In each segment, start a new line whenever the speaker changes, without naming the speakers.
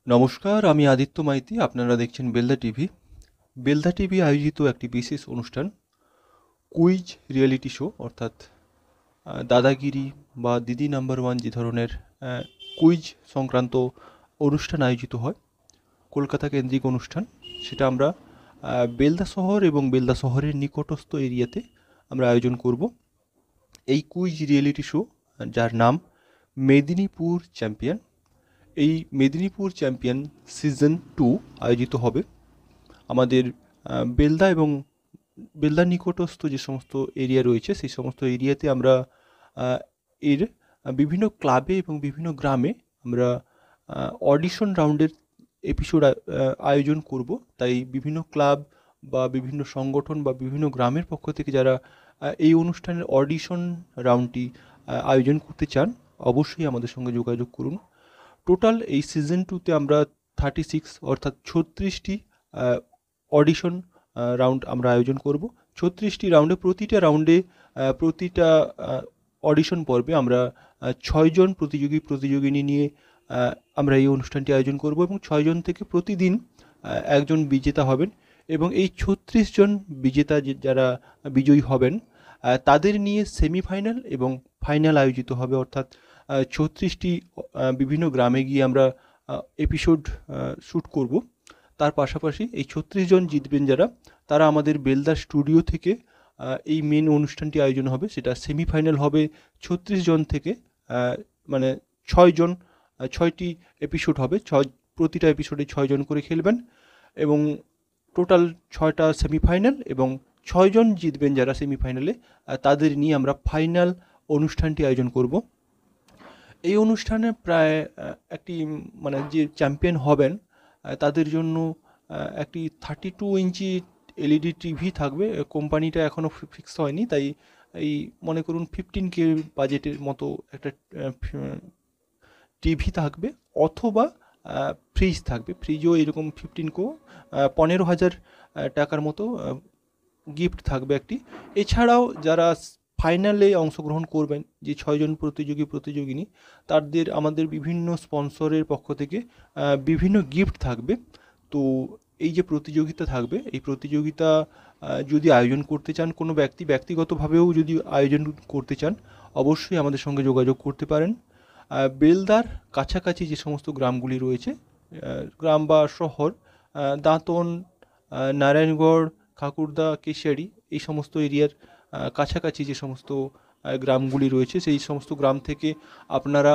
নমস্কার, আমি আদিত্য মাইতি। আপনারা দেখছেন বেলদা টিভি। বেলদা টিভি আয়োজিত একটি বিশেষ অনুষ্ঠান, কুইজ রিয়েলিটি শো, অর্থাৎ দাদাগিরি বা দিদি নাম্বার ওয়ান যে ধরনের কুইজ সংক্রান্ত অনুষ্ঠান আয়োজিত হয়, কলকাতা কেন্দ্রিক অনুষ্ঠান, সেটা আমরা বেলদা শহর এবং বেলদা শহরের নিকটস্থ এরিয়াতে আমরা আয়োজন করব। এই কুইজ রিয়েলিটি শো, যার নাম মেদিনীপুর চ্যাম্পিয়ন, এই মেদিনীপুর চ্যাম্পিয়ন সিজন 2 আয়োজিত হবে আমাদের বেলদা এবং বেলদার নিকটস্থ যে সমস্ত এরিয়া রয়েছে সেই সমস্ত এরিয়াতে। আমরা এর বিভিন্ন ক্লাবে এবং বিভিন্ন গ্রামে আমরা অডিশন রাউন্ডের এপিসোড আয়োজন করব। তাই বিভিন্ন ক্লাব বা বিভিন্ন সংগঠন বা বিভিন্ন গ্রামের পক্ষ থেকে যারা এই অনুষ্ঠানের অডিশন রাউন্ডটি আয়োজন করতে চান, অবশ্যই আমাদের সঙ্গে যোগাযোগ করুন। টোটাল এই সিজন 2তে আমরা 36 অর্থাৎ 36টি অডিশন রাউন্ড আমরা আয়োজন করব। 36টি রাউন্ডে, প্রতিটা অডিশন পর্বে আমরা 6 জন প্রতিযোগিনী নিয়ে আমরা এই অনুষ্ঠানটি আয়োজন করব এবং 6 জন থেকে প্রতিদিন একজন বিজেতা হবেন এবং এই 36 জন বিজেতা যারা বিজয়ী হবেন তাদের নিয়ে সেমিফাইনাল এবং ফাইনাল আয়োজিত হবে। অর্থাৎ 36টি বিভিন্ন গ্রামে গিয়ে আমরা এপিসোড শ্যুট করব। তার পাশাপাশি এই 36 জন জিতবেন যারা, তারা আমাদের বেলদা স্টুডিও থেকে এই মেন অনুষ্ঠানটি আয়োজন হবে, সেটা সেমিফাইনাল হবে 36 জন থেকে, মানে 6টি এপিসোড হবে, প্রতিটা এপিসোডে 6 জন করে খেলবেন এবং টোটাল 6টা সেমিফাইনাল এবং 6 জন জিতবেন যারা সেমিফাইনালে, তাদের নিয়ে আমরা ফাইনাল অনুষ্ঠানটি আয়োজন করব। এই অনুষ্ঠানে প্রায় একটি মানে যে চ্যাম্পিয়ন হবেন তাদের জন্য একটি 32 ইঞ্চি এলইডি টিভি থাকবে। কোম্পানিটা এখনও ফিক্স হয়নি, তাই এই মনে করুন 15K বাজেটের মতো একটা টিভি থাকবে, অথবা ফ্রিজ থাকবে। ফ্রিজও এরকম 15K 15,000 টাকার মতো গিফট থাকবে একটি। এছাড়াও যারা ফাইনালে অংশগ্রহণ করবেন, যে 6 জন প্রতিযোগিনী, তাদের আমাদের বিভিন্ন স্পন্সরের পক্ষ থেকে বিভিন্ন গিফট থাকবে। তো এই যে প্রতিযোগিতা থাকবে, এই প্রতিযোগিতা যদি আয়োজন করতে চান কোনো ব্যক্তিগতভাবেও যদি আয়োজন করতে চান, অবশ্যই আমাদের সঙ্গে যোগাযোগ করতে পারেন। বেলদার কাছাকাছি যে সমস্ত গ্রামগুলি রয়েছে, গ্রাম বা শহর, দাঁতন, নারায়ণগড়, খাকুড়দা, কেশিয়াড়ি, এই সমস্ত এরিয়ার কাছাকাছি যে সমস্ত গ্রামগুলি রয়েছে, সেই সমস্ত গ্রাম থেকে আপনারা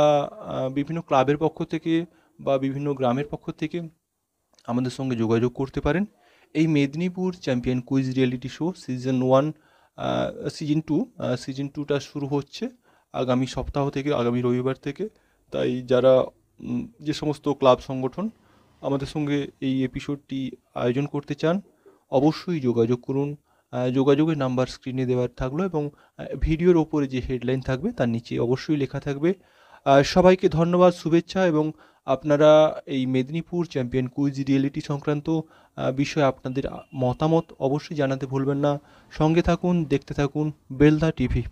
বিভিন্ন ক্লাবের পক্ষ থেকে বা বিভিন্ন গ্রামের পক্ষ থেকে আমাদের সঙ্গে যোগাযোগ করতে পারেন। এই Medinipur champion quiz reality show season 2টা শুরু হচ্ছে আগামী সপ্তাহ থেকে, আগামী রবিবার থেকে। তাই যারা যে সমস্ত ক্লাব সংগঠন আমাদের সঙ্গে এই এপিসোডটি আয়োজন করতে চান, অবশ্যই যোগাযোগ করুন। যোগাযোগের নাম্বার স্ক্রিনে দেওয়ার থাকলো এবং ভিডিওর ওপরে যে হেডলাইন থাকবে তার নিচে অবশ্যই লেখা থাকবে। সবাইকে ধন্যবাদ, শুভেচ্ছা, এবং আপনারা এই মেদিনীপুর চ্যাম্পিয়ন কুইজ রিয়েলিটি সংক্রান্ত বিষয়ে আপনাদের মতামত অবশ্যই জানাতে ভুলবেন না। সঙ্গে থাকুন, দেখতে থাকুন বেলদা টিভি।